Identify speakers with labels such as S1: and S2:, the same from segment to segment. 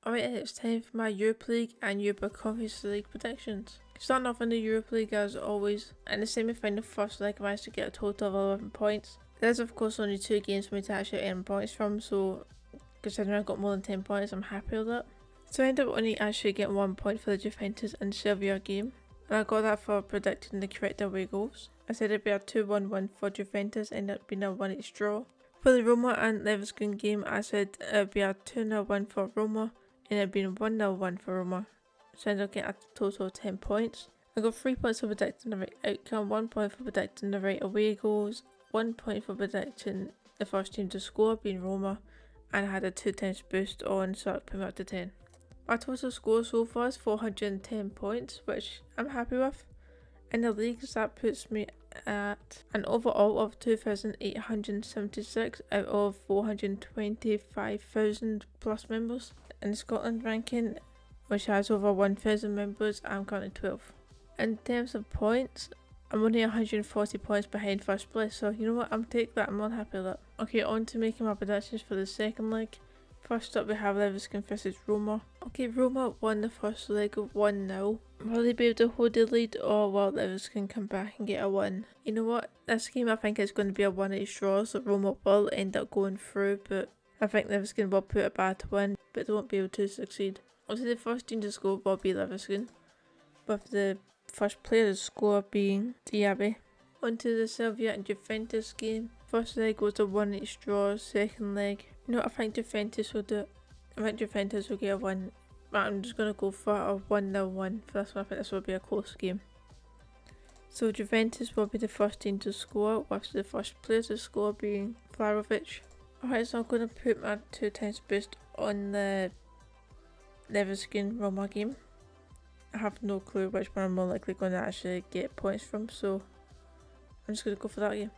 S1: Alright, it's time for my Europa League and Europa Conference League predictions. Starting off in the Europa League as always, in the semi-final first leg I managed to get a total of 11 points. There's of course only 2 games for me to actually earn points from, so considering I got more than 10 points, I'm happy with that. So I ended up only actually getting 1 point for the Juventus and Serbia game, and I got that for predicting the correct away goals. I said it'd be a 2-1 win for Juventus, ended up being a 1-each draw. For the Roma and Leverkusen game, I said it'd be a 2-0 win for Roma, and it'd been 1-0 win for Roma, so I ended up getting a total of 10 points. I got 3 points for predicting the right outcome, 1 point for predicting the right away goals, 1 point for predicting the first team to score being Roma, and I had a 2 times boost on, so that put me up to 10. My total score so far is 410 points, which I'm happy with. In the leagues, that puts me at an overall of 2,876 out of 425,000 plus members. In the Scotland ranking, which has over 1,000 members, I'm currently 12th. In terms of points, I'm only 140 points behind first place, so you know what, I'm taking that, I'm not happy with that. Okay, on to making my predictions for the second leg. First up we have Leverkusen versus Roma. Okay, Roma won the first leg 1-0. Will they be able to hold the lead, or will Leverkusen come back and get a win? You know what, this game I think is going to be a 1-each draw, so Roma will end up going through, but I think Leverkusen will put a battle win, but they won't be able to succeed. Obviously the first team to score will be Leverkusen, with the first player to score being Diaby. On to the Serbia and Juventus game. First leg was a 1-each draw, second leg, you know what, I think Juventus will do it. I think Juventus will get a win, but I'm just going to go for a 1-0 win for this one. I think this will be a close game. So Juventus will be the first team to score, with the first player to score being Vlahovic. Alright, so I'm going to put my 2 times boost on the Leverkusen Roma game. I have no clue which one I'm more likely going to actually get points from, so I'm just going to go for that game.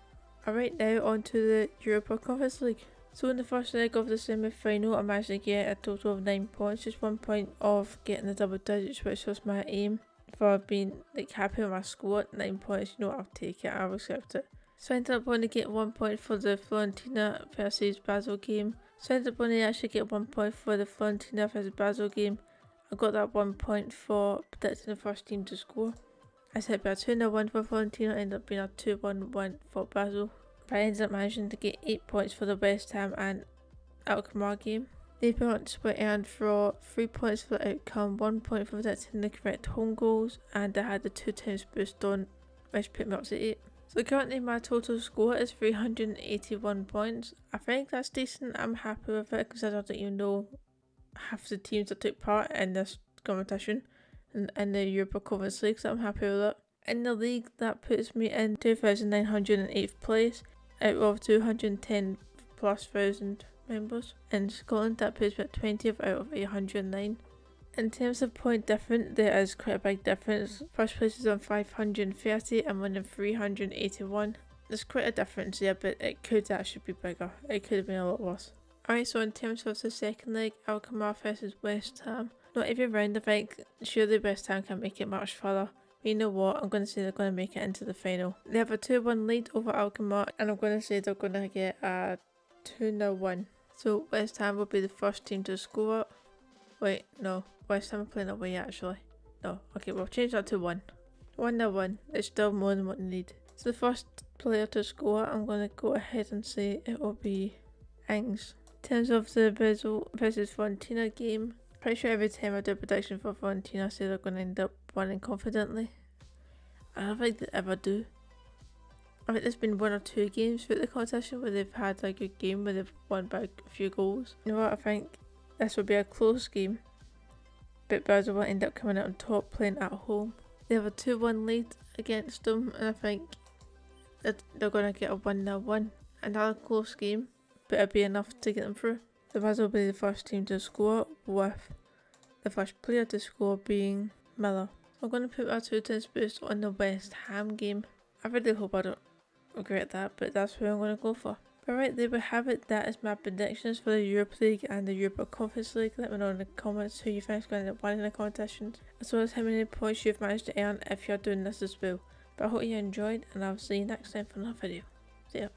S1: Alright, now on to the Europa Conference League. So in the first leg of the semi-final, I managed to get a total of 9 points, just 1 point off getting the double digits, which was my aim for being like happy with my score. 9 points, you know what, I'll take it, I'll accept it. So I ended up only getting 1 point for the Fiorentina versus Basel game. So I ended up only actually get 1 point for the Fiorentina versus Basel game. I got that 1 point for predicting the first team to score. I said it'd be a 2-0 win for Fiorentina, ended up being a 2-1 win for Basel. But I ended up managing to get 8 points for the West Ham and Alkmaar game. The points were earned for 3 points for the outcome, 1 point for predicting the correct home goals, and I had the 2 times boost on, which put me up to 8. So currently my total score is 381 points. I think that's decent, I'm happy with it, because I don't even know half the teams that took part in this competition in the Europa Conference League, so I'm happy with it. In the league, that puts me in 2,908th place out of 210 plus thousand members. In Scotland, that puts me at 20th out of 809. In terms of point difference, there is quite a big difference. First place is on 530 and winning 381. There's quite a difference there, but it could actually be bigger. It could have been a lot worse. Alright, so in terms of the second leg, Alkmaar versus West Ham. Not every round, I think surely West Ham can make it much further. But you know what, I'm going to say they're going to make it into the final. They have a 2-1 lead over Alkmaar, and I'm going to say they're going to get a 2-0 win. So West Ham will be the first team to score. Wait, no, West Ham are playing away actually. No, okay, we'll change that to 1. 1-0 win, it's still more than what they need. So the first player to score, I'm going to go ahead and say it will be Ings. In terms of the Basel versus Fiorentina game, pretty sure every time I do a prediction for Fiorentina, I say they're going to end up winning confidently. I don't think they ever do. I think there's been 1 or 2 games throughout the competition where they've had a good game where they've won by a few goals. You know what, I think this will be a close game, but Basel will end up coming out on top playing at home. They have a 2-1 lead against them, and I think that they're going to get a 1-0 win. Another close game, but it'll be enough to get them through. The Basel will be the first team to score, with the first player to score being Miller. I'm going to put my 2 times boost on the West Ham game. I really hope I don't regret that, but that's who I'm going to go for. Alright, there we have it. That is my predictions for the Europa League and the Europa Conference League. Let me know in the comments who you think is going to end up winning the competitions, as well as how many points you've managed to earn if you're doing this as well. But I hope you enjoyed, and I'll see you next time for another video. See ya.